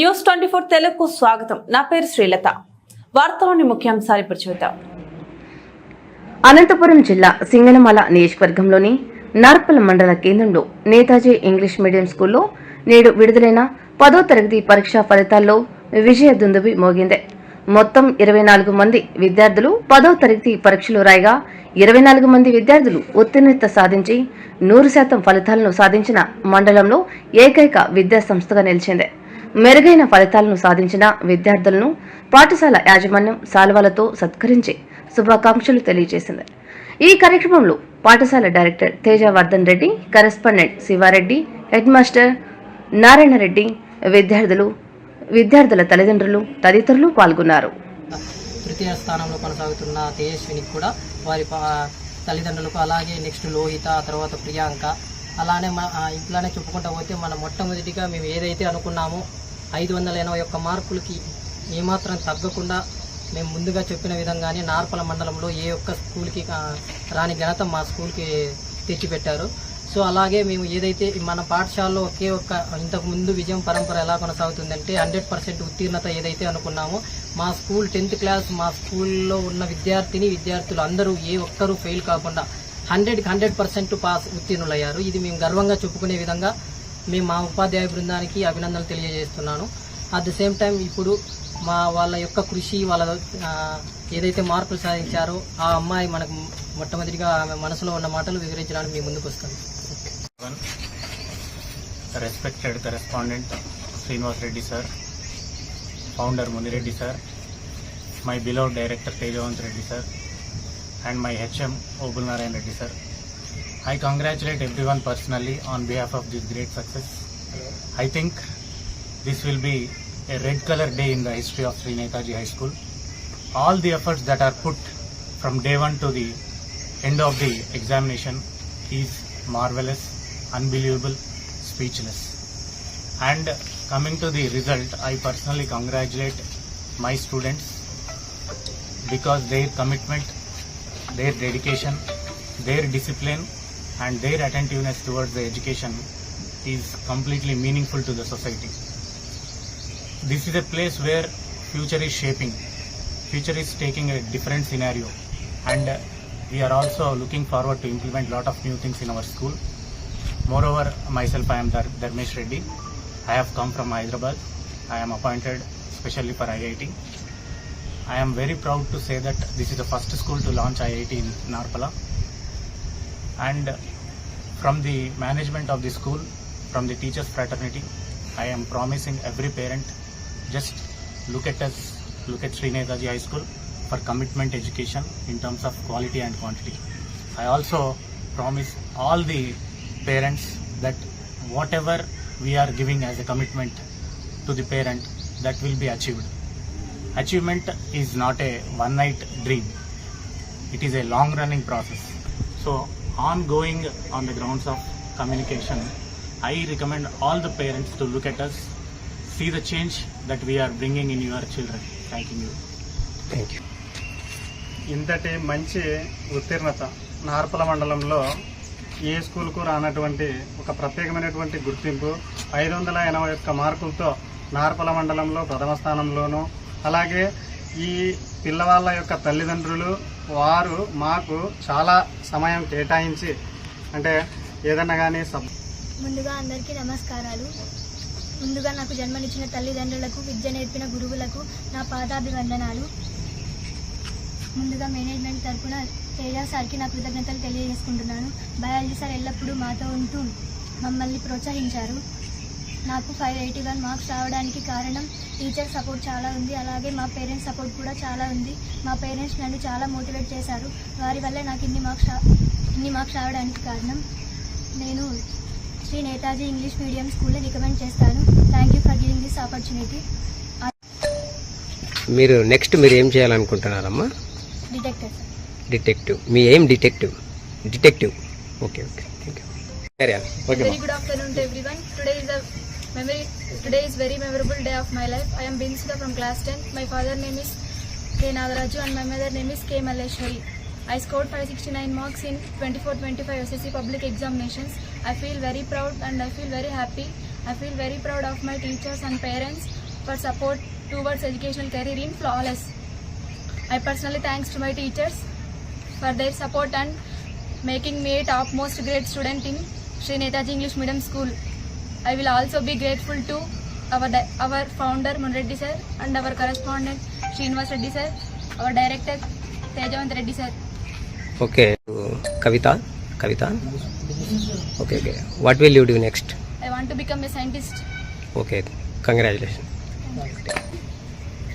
News 24 తెలుగుకు స్వాగతం. నా పేరు శ్రీలత. వార్తలోని ముఖ్యాంశాలు ఇప్పుడు చూద్దాం. అనంతపురం జిల్లా సింగనమల నియోజకవర్గంలోని నార్పల మండల కేంద్రంలో నేతాజీ ఇంగ్లీష్ మీడియం స్కూల్లో నేడు విడుదలైన 10వ తరగతి పరీక్షా ఫలితాల్లో విజయ దుందుబి మోగింది. మొత్తం 24 మంది విద్యార్థులు 10వ తరగతి పరీక్షలు రాయగా 24 మంది విద్యార్థులు ఉత్తీర్ణత సాధించి 100% ఫలితాలను సాధించిన మండలంలో ఏకైక విద్యా సంస్థగా నిలిచింది. మెరుగైన ఫలితాలను సాధించిన విద్యార్థులను పాఠశాల యాజమాన్యం శాలువాలతో సత్కరించి శుభాకాంక్షలు తెలియజేసింది. ఈ కార్యక్రమంలో పాఠశాల director Tejavardhan Reddy, correspondent Shiva Reddy, head master Narayana Reddy, విద్యార్థుల తల్లిదండ్రులు తదితరులు పాల్గొన్నారు. తృతీయ స్థానంలో కొనసాగుతున్న తేజస్వినికి కూడా వారి తల్లిదండ్రులకు, అలాగే నెక్స్ట్ లోహిత, తర్వాత ప్రియాంక, అలానే ఇట్లానే చెప్పుకుంటా పోతే మన మొట్టమొదటిగా మేము ఏదైతే అనుకున్నామో 581 మార్కులకి ఏమాత్రం తగ్గకుండా మేము ముందుగా చెప్పిన విధంగానే నార్పల మండలంలో ఏ ఒక్క స్కూల్కి రాని ఘనత మా స్కూల్కి తెచ్చిపెట్టారు. సో అలాగే మేము ఏదైతే మన పాఠశాలలో ఒకే ఒక్క ఇంతకు ముందు విజయం పరంపర ఎలా కొనసాగుతుందంటే 100% ఉత్తీర్ణత ఏదైతే అనుకున్నామో మా స్కూల్ 10th క్లాస్ మా స్కూల్లో ఉన్న విద్యార్థులు అందరూ ఏ ఒక్కరూ ఫెయిల్ కాకుండా 100% పాస్ ఉత్తీర్ణులయ్యారు. ఇది మేము గర్వంగా చెప్పుకునే విధంగా మేము మా ఉపాధ్యాయ బృందానికి అభినందనలు తెలియజేస్తున్నాను. అట్ ద సేమ్ టైం ఇప్పుడు వాళ్ళ యొక్క కృషి, వాళ్ళ ఏదైతే మార్కులు సాధించారో ఆ అమ్మాయి మనకు మొట్టమొదటిగా ఆమె మనసులో ఉన్న మాటలు వివరించడానికి మీ ముందుకు వస్తాను. Respected correspondent Srinivas Reddy sir, founder Muni Reddy sir, my beloved director Tejavant Reddy sir, and my HM Obul Narayan Reddy sir. I congratulate everyone personally on behalf of this great success. I think this will be a red color day in the history of Sri Netaji High School. All the efforts that are put from day one to the end of the examination is marvelous, unbelievable, speechless. And coming to the result, I personally congratulate my students because their commitment, their dedication, their discipline and their attentiveness towards the education is completely meaningful to the society. This is a place where future is shaping, future is taking a different scenario, and we are also looking forward to implement lot of new things in our school. Moreover, myself, I am Dharmesh Reddy. I have come from Hyderabad. I am appointed specially for IIT. I am very proud to say that this is the first school to launch IIT in Narpala. And from the management of the school, from the teachers fraternity, I am promising every parent, just look at us, look at Sri Netaji High School for commitment education in terms of quality and quantity. I also promise all the parents that whatever we are giving as a commitment to the parent, that will be achieved. Achievement is not a one night dream. It is a long running process. So ongoing on the grounds of communication, I recommend all the parents to look at us, see the change that we are bringing in your children. Thank you. Thank you. ఇంతటి మంచి ఉత్తీర్ణత నార్పల మండలంలో ఏ స్కూల్కు రానటువంటి ఒక ప్రత్యేకమైనటువంటి గుర్తింపు 581 మార్కులతో నార్పల మండలంలో ప్రథమ స్థానంలోనూ, అలాగే ఈ పిల్లవాళ్ళ యొక్క తల్లిదండ్రులు వారు మాకు చాలా సమయం కేటాయించి, అంటే ఏదన్నా కానీ ముందుగా అందరికీ నమస్కారాలు. ముందుగా నాకు జన్మనిచ్చిన తల్లిదండ్రులకు, విద్య నేర్పిన గురువులకు నా పాదాభివందనాలు. ముందుగా మేనేజ్మెంట్ తరఫున తేజ సార్కి నా కృతజ్ఞతలు తెలియజేసుకుంటున్నాను. బయాలజీ సార్ ఎల్లప్పుడూ మాతో ఉంటూ మమ్మల్ని ప్రోత్సహించారు. నాకు 581 మార్క్స్ రావడానికి కారణం టీచర్ సపోర్ట్ చాలా ఉంది, అలాగే మా పేరెంట్స్ సపోర్ట్ కూడా చాలా ఉంది. మా పేరెంట్స్ నన్ను చాలా మోటివేట్ చేశారు. వారి వల్ల నాకు ఇన్ని మార్క్స్ రావడానికి కారణం. నేను శ్రీ నేతాజీ ఇంగ్లీష్ మీడియం స్కూల్లో రికమెండ్ చేస్తాను. Thank you for giving this opportunity. మీరు నెక్స్ట్ ఏం చేయాలనుకుంటున్నారమ్మా? డిటెక్టివ్. మీ ఏం detective? Okay. Thank you. Very good afternoon to everyone. Today is very memorable day of my life. I am Binsida from class 10. My father name is K. Nagaraju and my mother name is K. Malleshwari. I scored 569 marks in 24-25 SSC public examinations. I feel very proud and I feel very happy. I feel very proud of my teachers and parents for support towards educational career in Flawless. I personally thanks to my teachers for their support and making me a topmost grade student in Sri Netaji English Medium School. I will also be grateful to our founder Munreddy sir and our correspondent Srinivas Reddy sir, our director Tejavant Reddy sir. Okay. Kavita. Okay. What will you do next? I want to become a scientist. Okay. Congratulations.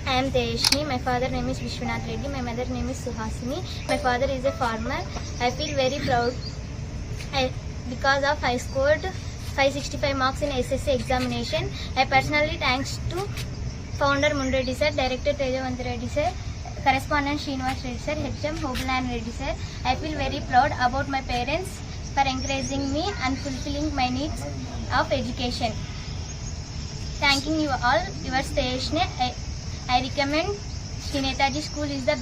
I am Tejashni. My father name is Vishwanath Reddy. My mother name is Suhasini. My father is a farmer. I feel very proud because of I scored 565 marks in SSC examination. I personally thanks to founder Munreddy sir, director Tejavant Reddy sir, correspondent Srinivas Reddy sir, HM Hoblan Reddy sir. I feel very proud about my parents for encouraging me and fulfilling my needs of education. Thanking you all, your station. I recommend Sri Netaji School is the